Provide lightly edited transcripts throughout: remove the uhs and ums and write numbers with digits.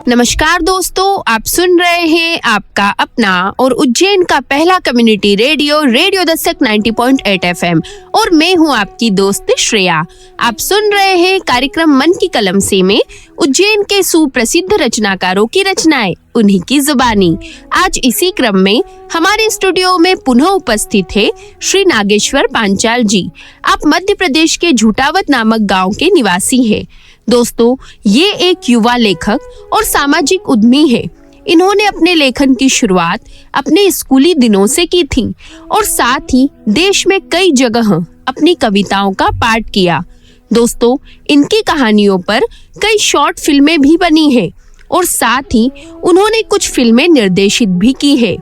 नमस्कार दोस्तों, आप सुन रहे हैं आपका अपना और उज्जैन का पहला कम्युनिटी रेडियो दस्तक 90.8 FM और मैं हूं आपकी दोस्त श्रेया। आप सुन रहे हैं कार्यक्रम मन की कलम से में उज्जैन के सुप्रसिद्ध रचनाकारों की रचनाएं, उन्हीं की जुबानी। आज इसी क्रम में हमारे स्टूडियो में पुनः उपस्थित है श्री नागेश्वर पांचाल जी। आप मध्य प्रदेश के झूटावत नामक गाँव के निवासी है। दोस्तों, ये एक युवा लेखक और सामाजिक उद्यमी है। इन्होंने अपने लेखन की शुरुआत अपने स्कूली दिनों से की थी और साथ ही देश में कई जगह अपनी कविताओं का पाठ किया। दोस्तों, इनकी कहानियों पर कई शॉर्ट फिल्में भी बनी है और साथ ही उन्होंने कुछ फिल्में निर्देशित भी की है।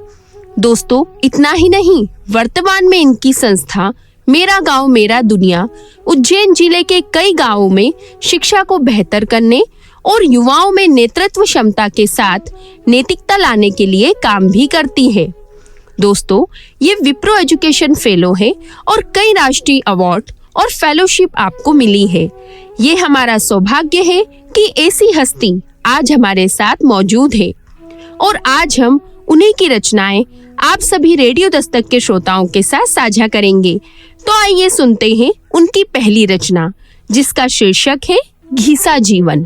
दोस्तों, इतना ही नहीं, वर्तमान में इनकी संस्था मेरा गांव मेरा दुनिया उज्जैन जिले के कई गांवों में शिक्षा को बेहतर करने और युवाओं में नेतृत्व क्षमता के साथ नैतिकता लाने के लिए काम भी करती है। दोस्तों, ये विप्रो एजुकेशन फेलो है और कई राष्ट्रीय अवार्ड और फेलोशिप आपको मिली है। ये हमारा सौभाग्य है कि ऐसी हस्ती आज हमारे साथ मौजूद है और आज हम उन्हीं की रचनाएं आप सभी रेडियो दस्तक के श्रोताओं के साथ साझा करेंगे। तो आइए सुनते हैं उनकी पहली रचना, जिसका शीर्षक है घिसा जीवन।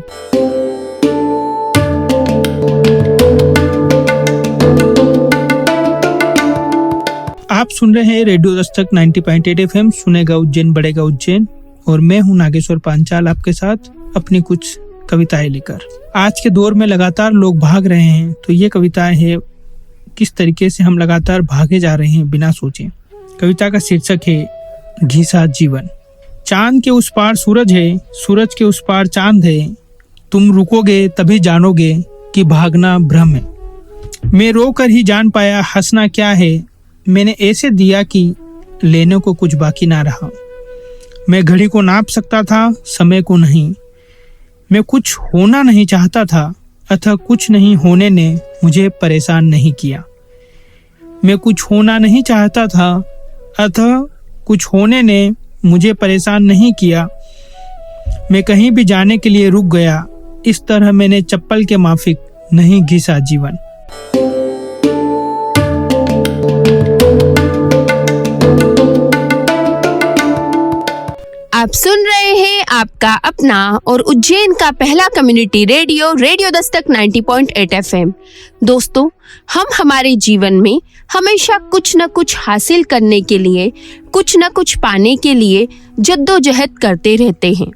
आप सुन रहे हैं रेडियो दस्तक 90.8 FM, सुनेगा उज्जैन बढ़ेगा उज्जैन, और मैं हूं नागेश्वर पांचाल आपके साथ अपनी कुछ कविताएं लेकर। आज के दौर में लगातार लोग भाग रहे हैं, तो ये कविताएं है किस तरीके से हम लगातार भागे जा रहे हैं बिना सोचे। कविता का शीर्षक है घिसा जीवन। चांद के उस पार सूरज है, सूरज के उस पार चांद है। तुम रुकोगे तभी जानोगे कि भागना भ्रम है। मैं रोकर ही जान पाया हंसना क्या है। मैंने ऐसे दिया कि लेने को कुछ बाकी ना रहा। मैं घड़ी को नाप सकता था, समय को नहीं। मैं कुछ होना नहीं चाहता था, अतः कुछ नहीं होने ने मुझे परेशान नहीं किया। मैं कुछ होना नहीं चाहता था, अतः कुछ होने ने मुझे परेशान नहीं किया। मैं कहीं भी जाने के लिए रुक गया। इस तरह मैंने चप्पल के माफिक नहीं घिसा जीवन। आप सुन रहे हैं आपका अपना और उज्जैन का पहला कम्युनिटी रेडियो दस्तक 90.8 FM। दोस्तों, हम हमारे जीवन में हमेशा कुछ न कुछ हासिल करने के लिए, कुछ न कुछ पाने के लिए जद्दोजहद करते रहते हैं।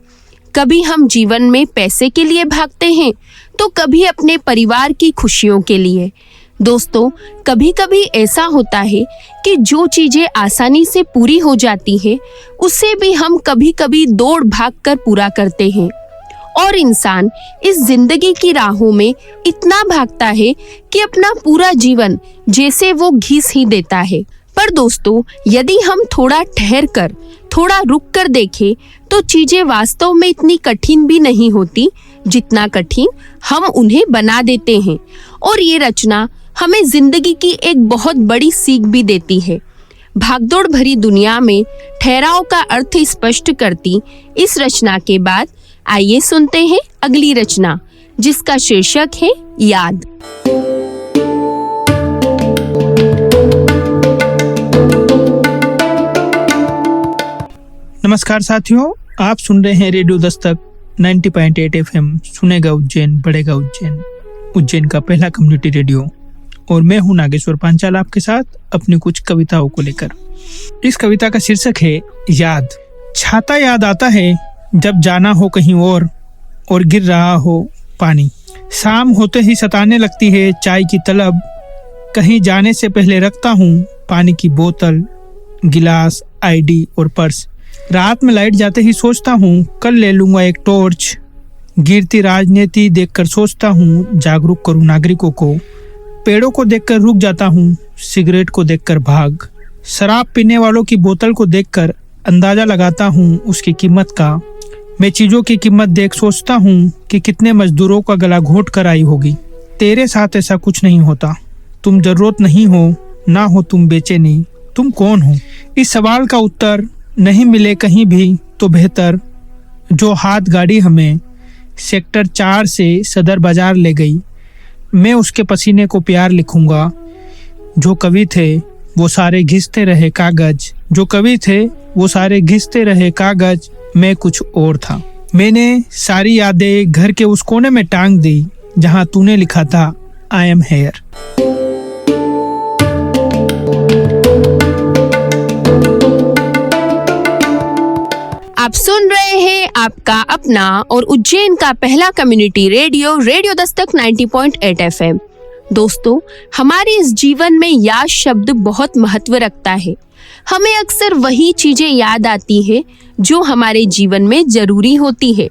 कभी हम जीवन में पैसे के लिए भागते हैं, तो कभी अपने परिवार की खुशियों के लिए। दोस्तों, कभी कभी ऐसा होता है कि जो चीजें आसानी से पूरी हो जाती है, उसे भी हम कभी कभी दौड़ भाग कर पूरा करते हैं। और इंसान इस जिंदगी की राहों में इतना भागता है कि अपना पूरा जीवन जैसे वो घिस ही देता है। पर दोस्तों, यदि हम थोड़ा ठहर कर, थोड़ा रुक कर देखें, तो चीजें वास्तव में इतनी कठिन भी नहीं होती जितना कठिन हम उन्हें बना देते हैं। और ये रचना हमें जिंदगी की एक बहुत बड़ी सीख भी देती है। भागदौड़ भरी दुनिया में ठहराव का अर्थ स्पष्ट करती इस रचना के बाद आइए सुनते हैं अगली रचना, जिसका शीर्षक है याद। नमस्कार साथियों, आप सुन रहे हैं रेडियो दस्तक 90.8 FM, सुनेगा उज्जैन बढ़ेगा उज्जैन, उज्जैन का पहला कम्युनिटी रेडियो, और मैं हूं नागेश्वर पांचाल आपके साथ अपनी कुछ कविताओं को लेकर। इस कविता का शीर्षक है याद। छाता याद आता है जब जाना हो कहीं और गिर रहा हो पानी। शाम होते ही सताने लगती है चाय की तलब। कहीं जाने से पहले रखता हूँ पानी की बोतल, गिलास, ID और पर्स। रात में लाइट जाते ही सोचता हूँ कल ले लूंगा एक टॉर्च। गिरती राजनीति देखकर सोचता हूँ जागरूक करूँ नागरिकों को। पेड़ों को देखकर रुक जाता हूँ, सिगरेट को देखकर भाग। शराब पीने वालों की बोतल को देखकर अंदाजा लगाता हूँ उसकी कीमत का। मैं चीजों की कीमत देख सोचता हूँ कि कितने मजदूरों का गला घोट कर आई होगी। तेरे साथ ऐसा कुछ नहीं होता। तुम जरूरत नहीं हो, ना हो तुम बेचैनी। तुम कौन हो? इस सवाल का उत्तर नहीं मिले कहीं भी तो बेहतर। जो हाथ गाड़ी हमें सेक्टर 4 से सदर बाजार ले गई, मैं उसके पसीने को प्यार लिखूंगा। जो कवि थे वो सारे घिसते रहे कागज, जो कवि थे वो सारे घिसते रहे कागज, मैं कुछ और था। मैंने सारी यादें घर के उस कोने में टांग दी जहां तूने लिखा था आई एम हेयर। आप सुन रहे हैं आपका अपना और उज्जैन का पहला community radio, radio Dastak 90.8 FM। दोस्तों, हमारे इस जीवन में याद शब्द बहुत महत्व रखता है। हमें अक्सर वही चीजें याद आती हैं जो हमारे जीवन में जरूरी होती है।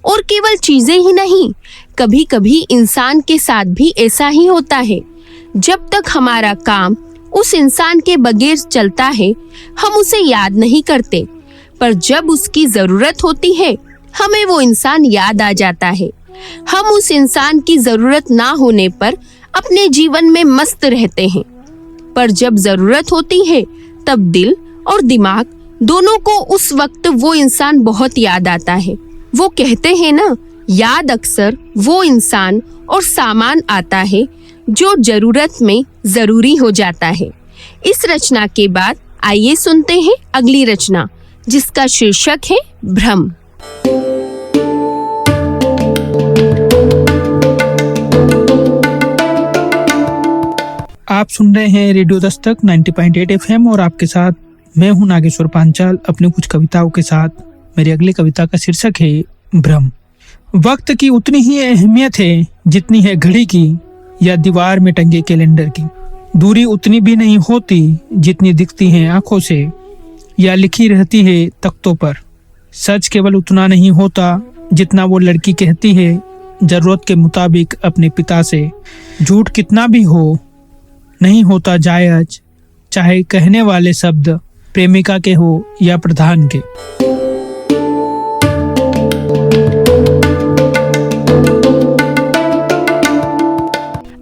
और केवल चीजें ही नहीं, कभी कभी इंसान के साथ भी ऐसा ही होता है। जब तक हमारा काम उस इंसान के बगैर चलता है, हम उसे याद नहीं करते, पर जब उसकी जरूरत होती है, हमें वो इंसान याद आ जाता है। हम उस इंसान की जरूरत ना होने पर अपने जीवन में मस्त रहते हैं, पर जब जरूरत होती है तब दिल और दिमाग दोनों को उस वक्त वो इंसान बहुत याद आता है। वो कहते हैं ना, याद अक्सर वो इंसान और सामान आता है जो जरूरत में जरूरी हो जाता है। इस रचना के बाद आइए सुनते हैं अगली रचना, जिसका शीर्षक है भ्रम। आप सुन रहे हैं रेडियो दस्तक 90.8 FM और आपके साथ मैं हूं नागेश्वर पांचाल अपने कुछ कविताओं के साथ। मेरी अगली कविता का शीर्षक है भ्रम। वक्त की उतनी ही अहमियत है जितनी है घड़ी की या दीवार में टंगे कैलेंडर की। दूरी उतनी भी नहीं होती जितनी दिखती है आंखों से या लिखी रहती है तख्तों पर। सच केवल उतना नहीं होता जितना वो लड़की कहती है जरूरत के मुताबिक अपने पिता से। झूठ कितना भी हो नहीं होता जायज, चाहे कहने वाले शब्द प्रेमिका के हो या प्रधान के।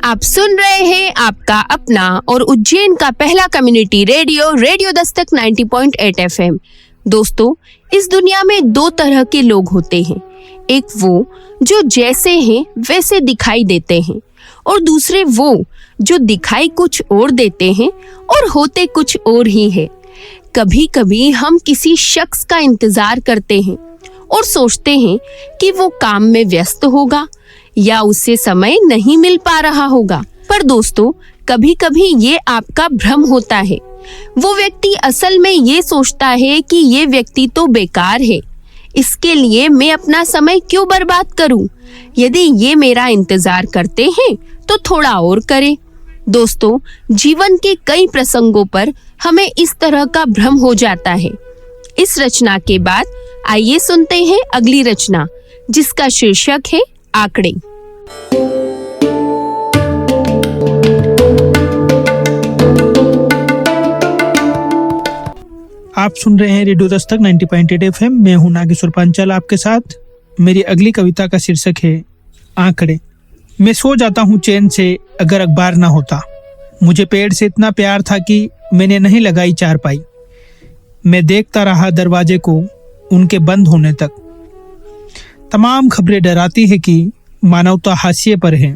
आप सुन रहे हैं आपका अपना और उज्जैन का पहला community radio, radio Dastak 90.8 FM। दोस्तों, इस दुनिया में दो तरह के लोग होते हैं। एक वो जो जैसे हैं वैसे दिखाई देते हैं, और दूसरे वो जो दिखाई कुछ और देते हैं और होते कुछ और ही है। कभी कभी हम किसी शख्स का इंतजार करते हैं और सोचते हैं कि वो काम में व्यस्त होगा या उसे समय नहीं मिल पा रहा होगा। पर दोस्तों, कभी कभी ये आपका भ्रम होता है। वो व्यक्ति असल में ये सोचता है कि ये व्यक्ति तो बेकार है, इसके लिए मैं अपना समय क्यों बर्बाद करूं? यदि ये मेरा इंतजार करते हैं तो थोड़ा और करें। दोस्तों, जीवन के कई प्रसंगों पर हमें इस तरह का भ्रम हो जाता है। इस रचना के बाद आइए सुनते हैं अगली रचना, जिसका शीर्षक है आंकड़े। आप सुन रहे हैं रेडियो दस्तक 90.8 FM। मैं हूं नागेश्वर पांचाल आपके साथ। मेरी अगली कविता का शीर्षक है आंकड़े। मैं सो जाता हूं चैन से अगर अखबार ना होता। मुझे पेड़ से इतना प्यार था कि मैंने नहीं लगाई चारपाई। मैं देखता रहा दरवाजे को उनके बंद होने तक। तमाम खबरें डराती है कि मानवता हाशिए पर है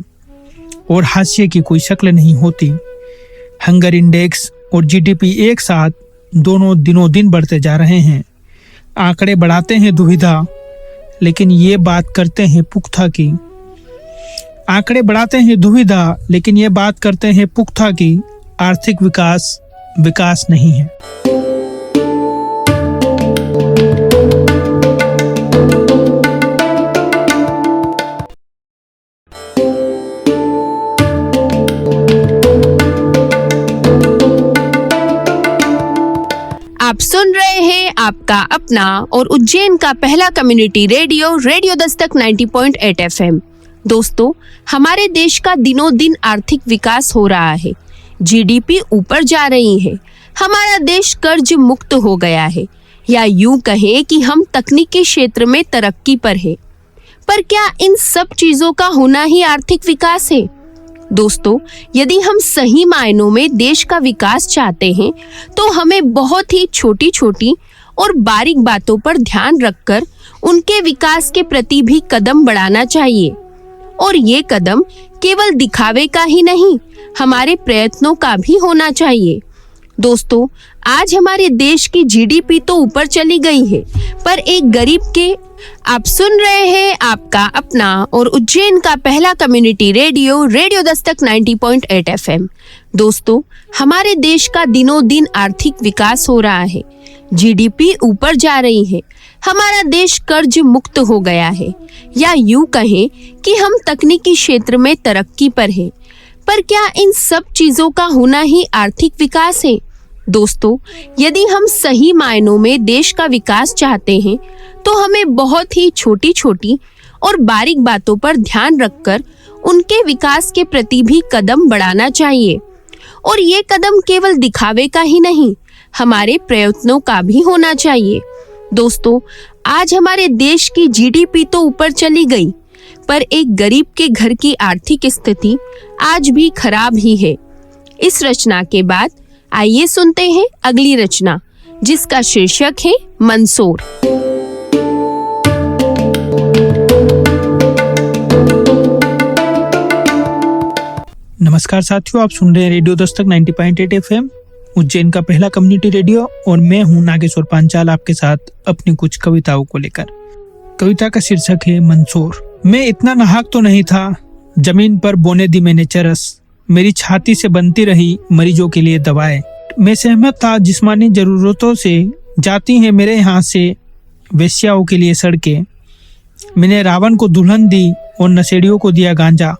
और हाशिए की कोई शक्ल नहीं होती। हंगर इंडेक्स और जीडीपी एक साथ दोनों दिनों दिन बढ़ते जा रहे हैं। आंकड़े बढ़ाते हैं दुविधा, लेकिन ये बात करते हैं पुख्ता की। आंकड़े बढ़ाते हैं दुविधा, लेकिन ये बात करते हैं पुख्ता की आर्थिक विकास विकास नहीं है। आप सुन रहे हैं आपका अपना और उज्जैन का पहला community radio, radio Dastak 90.8 FM। दोस्तों, हमारे देश का दिनों दिन आर्थिक विकास हो रहा है। जीडीपी ऊपर जा रही है। हमारा देश कर्ज मुक्त हो गया है, या यूं कहें कि हम तकनीकी क्षेत्र में तरक्की पर है। पर क्या इन सब चीजों का होना ही आर्थिक विकास है? दोस्तों, यदि हम सही मायनों में देश का विकास चाहते हैं तो हमें बहुत ही छोटी छोटी और बारीक बातों पर ध्यान रखकर उनके विकास के प्रति भी कदम बढ़ाना चाहिए। और ये कदम केवल दिखावे का ही नहीं, हमारे प्रयत्नों का भी होना चाहिए। दोस्तों, आज हमारे देश की जीडीपी तो ऊपर चली गई है, पर एक गरीब के आप सुन रहे हैं आपका अपना और उज्जैन का पहला community radio, radio Dastak 90.8 FM। दोस्तों, हमारे देश का दिनों दिन आर्थिक विकास हो रहा है, जीडीपी ऊपर जा रही है, हमारा देश कर्ज मुक्त हो गया है, या यूं कहें कि हम तकनीकी क्षेत्र में तरक्की पर हैं। पर क्या इन सब चीजों का होना ही आर्थिक विकास है? दोस्तों, यदि हम सही मायनों में देश का विकास चाहते हैं तो हमें बहुत ही छोटी छोटी और बारीक बातों पर ध्यान रखकर उनके विकास के प्रति भी कदम बढ़ाना चाहिए। और ये कदम केवल दिखावे का ही नहीं, हमारे प्रयत्नों का भी होना चाहिए। दोस्तों, आज हमारे देश की जीडीपी तो ऊपर चली गई, पर एक गरीब के घर की आर्थिक स्थिति आज भी खराब ही है। इस रचना के बाद आइए सुनते हैं अगली रचना, जिसका शीर्षक है मंदसौर। नमस्कार साथियों, आप सुन रहे हैं रेडियो दस्तक 90.8 FM, उज्जैन का पहला कम्युनिटी रेडियो, और मैं हूं नागेश्वर पांचाल आपके साथ अपनी कुछ कविताओं को लेकर। कविता का शीर्षक है मंदसौर। मैं इतना नाहक तो नहीं था, जमीन पर बोने दी मैंने चरस, मेरी छाती से बनती रही मरीजों के लिए दवाएं। मैं सहमत था जिस्मानी जरूरतों से, जाती हैं मेरे यहाँ से वेश्याओं के लिए सड़कें। मैंने रावण को दुल्हन दी और नशेड़ियों को दिया गांजा।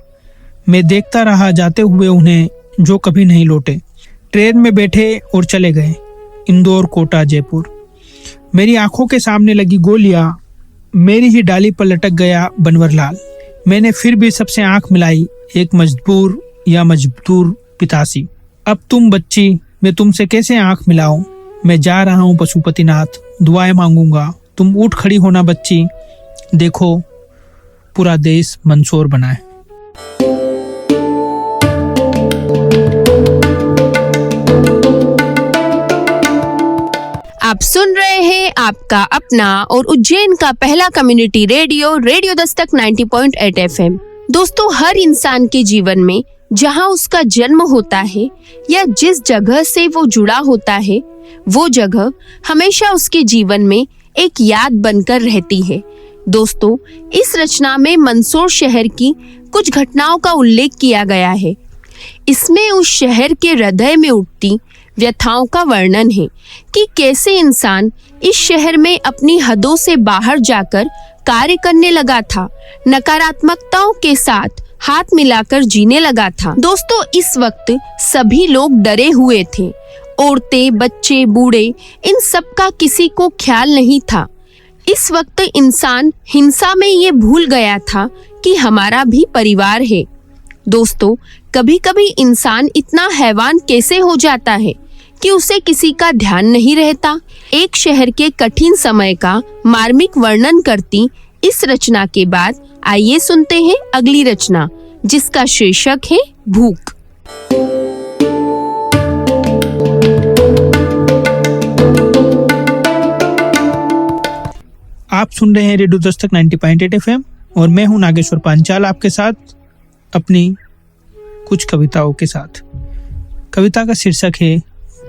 मैं देखता रहा जाते हुए उन्हें जो कभी नहीं लौटे। ट्रेन में बैठे और चले गए, इंदौर, कोटा, जयपुर। मेरी आंखों के सामने लगी गोलियां, मेरी ही डाली पर लटक गया बनवरलाल। मैंने फिर भी सबसे आंख मिलाई, एक मजबूर या मजबूर पितासी। अब तुम बच्ची, मैं तुमसे कैसे आंख मिलाऊं? मैं जा रहा हूं पशुपतिनाथ, दुआएं मांगूंगा, तुम उठ खड़ी होना बच्ची। देखो पूरा देश मंदसौर बना है। आप सुन रहे हैं आपका अपना और उज्जैन का पहला community radio, radio Dastak 90.8 FM। दोस्तों, हर इंसान के जीवन में जहां उसका जन्म होता है या जिस जगह से वो जुड़ा होता है, वो जगह हमेशा उसके जीवन में एक याद बनकर रहती है। दोस्तों, इस रचना में मंदसौर शहर की कुछ घटनाओं का उल्लेख किया गया है। इसमें उस शहर के हृदय में उठती व्यथाओं का वर्णन है कि कैसे इंसान इस शहर में अपनी हदों से बाहर जाकर कार्य करने लगा था, नकारात्मकताओं के साथ हाथ मिलाकर जीने लगा था। दोस्तों, इस वक्त सभी लोग डरे हुए थे, औरतें, बच्चे, बूढ़े, इन सब का किसी को ख्याल नहीं था। इस वक्त इंसान हिंसा में ये भूल गया था कि हमारा भी परिवार है। दोस्तों, कभी कभी इंसान इतना हैवान कैसे हो जाता है कि उसे किसी का ध्यान नहीं रहता। एक शहर के कठिन समय का मार्मिक वर्णन करती इस रचना के बाद आइए सुनते हैं अगली रचना, जिसका शीर्षक है भूख। आप सुन रहे हैं रेडियो दस्तक 90.8 FM, और मैं हूं नागेश्वर पांचाल आपके साथ अपनी कुछ कविताओं के साथ। कविता का शीर्षक है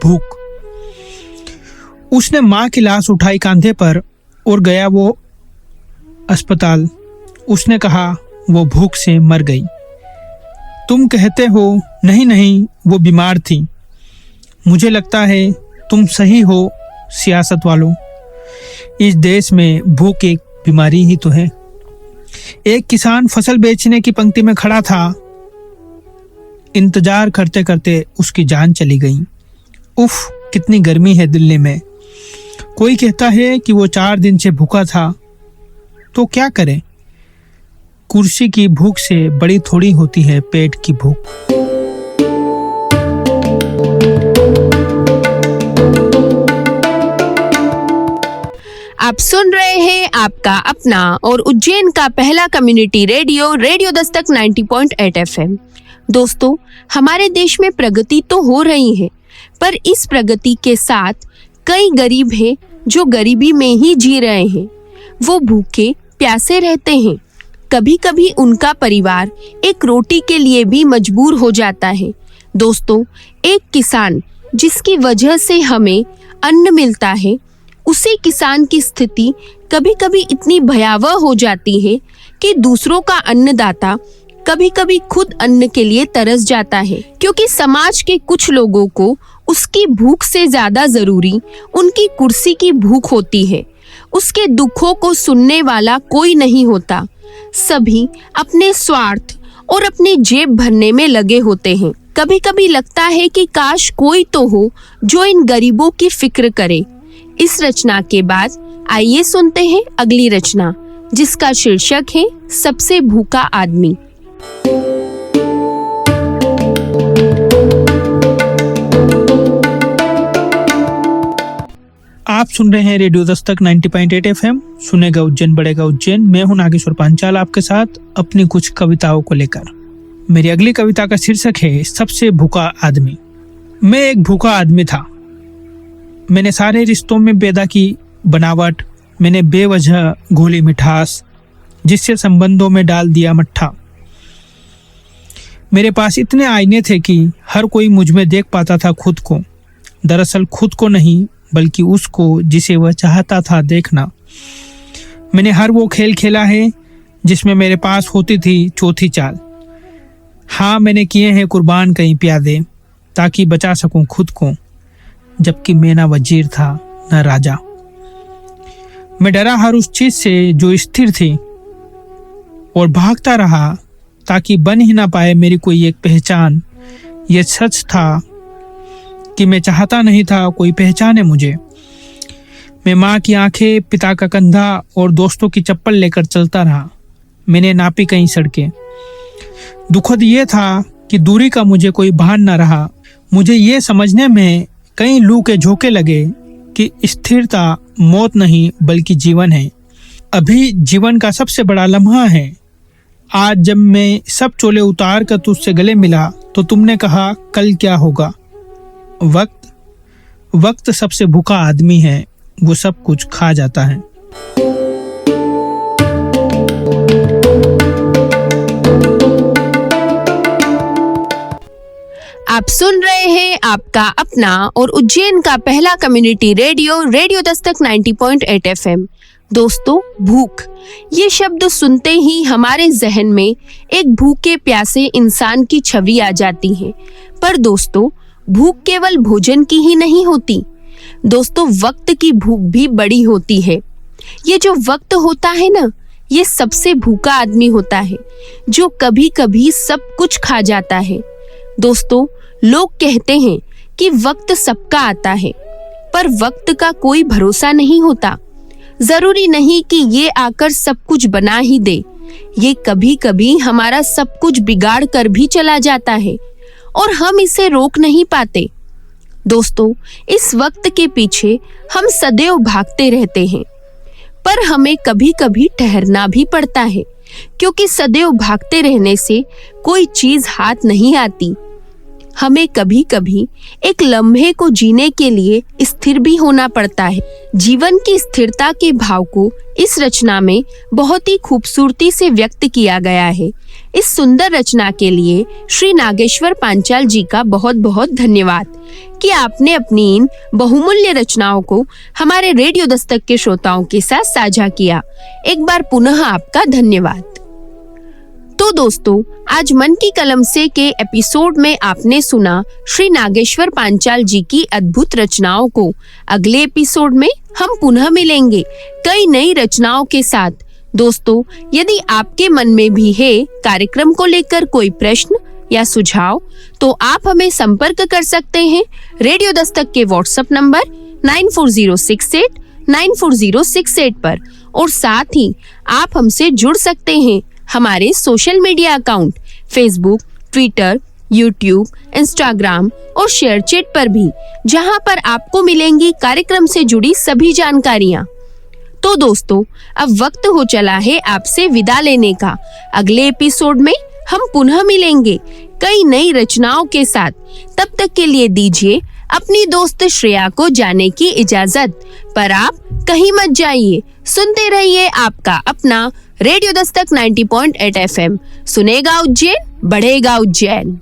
भूख। उसने माँ की लाश उठाई कांधे पर और गया वो अस्पताल। उसने कहा वो भूख से मर गई। तुम कहते हो नहीं नहीं, वो बीमार थी। मुझे लगता है तुम सही हो सियासत वालों। इस देश में भूख एक बीमारी ही तो है। एक किसान फसल बेचने की पंक्ति में खड़ा था। इंतजार करते करते उसकी जान चली गई। उफ, कितनी गर्मी है दिल्ली में। कोई कहता है कि वो 4 दिन से भूखा था, तो क्या करे? कुर्सी की भूख से बड़ी थोड़ी होती है पेट की भूख। आप सुन रहे हैं आपका अपना और उज्जैन का पहला community radio, radio Dastak 90.8 FM। दोस्तों, हमारे देश में प्रगति तो हो रही है, पर इस प्रगति के साथ कई गरीब हैं जो गरीबी में ही जी रहे हैं। वो भूखे प्यासे रहते हैं। कभी कभी उनका परिवार एक रोटी के लिए भी मजबूर हो जाता है। दोस्तों, एक किसान जिसकी वजह से हमें अन्न मिलता है, उसी किसान की स्थिति कभी कभी इतनी भयावह हो जाती है कि दूसरों का अन्नदाता कभी कभी खुद अन्न के लिए तरस जाता है, क्योंकि समाज के कुछ लोगों को उसकी भूख से ज्यादा जरूरी उनकी कुर्सी की भूख होती है। उसके दुखों को सुनने वाला कोई नहीं होता। सभी अपने स्वार्थ और अपनी जेब भरने में लगे होते हैं। कभी कभी लगता है कि काश कोई तो हो जो इन गरीबों की फिक्र करे। इस रचना के बाद आइए सुनते हैं अगली रचना, जिसका शीर्षक है सबसे भूखा आदमी। आप सुन रहे हैं रेडियो दस्तक 90.8 FM, सुनेगा उज्जैन बढ़ेगा उज्जैन। मैं हूं नागेश्वर पांचाल आपके साथ अपनी कुछ कविताओं को लेकर। मेरी अगली कविता का शीर्षक है सबसे भूखा आदमी। मैं एक भूखा आदमी था। मैंने सारे रिश्तों में पैदा की बनावट, मैंने बेवजह घोली मिठास, जिससे संबंधों में डाल दिया मट्ठा। मेरे पास इतने आईने थे कि हर कोई मुझ में देख पाता था खुद को। दरअसल खुद को नहीं, बल्कि उसको जिसे वह चाहता था देखना। मैंने हर वो खेल खेला है जिसमें मेरे पास होती थी चौथी चाल। हाँ, मैंने किए हैं कुर्बान कई प्यादे, ताकि बचा सकूं खुद को, जबकि मैं ना वजीर था न राजा। मैं डरा हर उस चीज से जो स्थिर थी और भागता रहा ताकि बन ही ना पाए मेरी कोई एक पहचान। ये सच था कि मैं चाहता नहीं था कोई पहचाने मुझे। मैं माँ की आंखें, पिता का कंधा और दोस्तों की चप्पल लेकर चलता रहा। मैंने नापी कई सड़कें। दुखद ये था कि दूरी का मुझे कोई भान न रहा। मुझे ये समझने में कई लू के झोंके लगे कि स्थिरता मौत नहीं बल्कि जीवन है। अभी जीवन का सबसे बड़ा लम्हा है। आज जब मैं सब चोले उतार कर तुझसे गले मिला तो तुमने कहा कल क्या होगा। वक्त सबसे भूखा आदमी है, वो सब कुछ खा जाता है। आप सुन रहे हैं आपका अपना और उज्जैन का पहला कम्युनिटी रेडियो दस्तक 90.8 FM। दोस्तों, भूख, ये शब्द सुनते ही हमारे जहन में एक भूखे प्यासे इंसान की छवि आ जाती है। पर दोस्तों, भूख केवल भोजन की ही नहीं होती। दोस्तों, वक्त की भूख भी बड़ी होती है। ये जो वक्त होता है ना, ये सबसे भूखा आदमी होता है, जो कभी कभी सब कुछ खा जाता है। दोस्तों, लोग कहते हैं कि वक्त सबका आता है, पर वक्त का कोई भरोसा नहीं होता। जरूरी नहीं कि ये आकर सब कुछ बना ही दे। ये कभी कभी हमारा सब कुछ बिगाड़ कर भी चला जाता है और हम इसे रोक नहीं पाते। दोस्तों, इस वक्त के पीछे हम सदैव भागते रहते हैं, पर हमें कभी कभी ठहरना भी पड़ता है, क्योंकि सदैव भागते रहने से कोई चीज हाथ नहीं आती। हमें कभी कभी एक लम्हे को जीने के लिए स्थिर भी होना पड़ता है। जीवन की स्थिरता के भाव को इस रचना में बहुत ही खूबसूरती से व्यक्त किया गया है। इस सुंदर रचना के लिए श्री नागेश्वर पांचाल जी का बहुत बहुत धन्यवाद कि आपने अपनी इन बहुमूल्य रचनाओं को हमारे रेडियो दस्तक के श्रोताओं के साथ साझा किया। एक बार पुनः आपका धन्यवाद। तो दोस्तों, आज मन की कलम से के एपिसोड में आपने सुना श्री नागेश्वर पांचाल जी की अद्भुत रचनाओं को। अगले एपिसोड में हम पुनः मिलेंगे कई नई रचनाओं के साथ। दोस्तों, यदि आपके मन में भी है कार्यक्रम को लेकर कोई प्रश्न या सुझाव, तो आप हमें संपर्क कर सकते हैं रेडियो दस्तक के व्हाट्सएप नंबर 9406894068 पर, और साथ ही आप हमसे जुड़ सकते हैं हमारे social media account Facebook, Twitter, YouTube, Instagram और शेयरचैट पर भी, जहां पर आपको मिलेंगी कार्यक्रम से जुड़ी सभी जानकारियां। तो दोस्तों, अब वक्त हो चला है आपसे विदा लेने का। अगले एपिसोड में हम पुनः मिलेंगे कई नई रचनाओं के साथ। तब तक के लिए दीजिए अपनी दोस्त श्रेया को जाने की इजाजत। पर आप कहीं मत जाइए, सुनते रहिए आपका अपना रेडियो दस्तक 90.8 FM। सुनेगा उज्जैन, बढ़ेगा उज्जैन।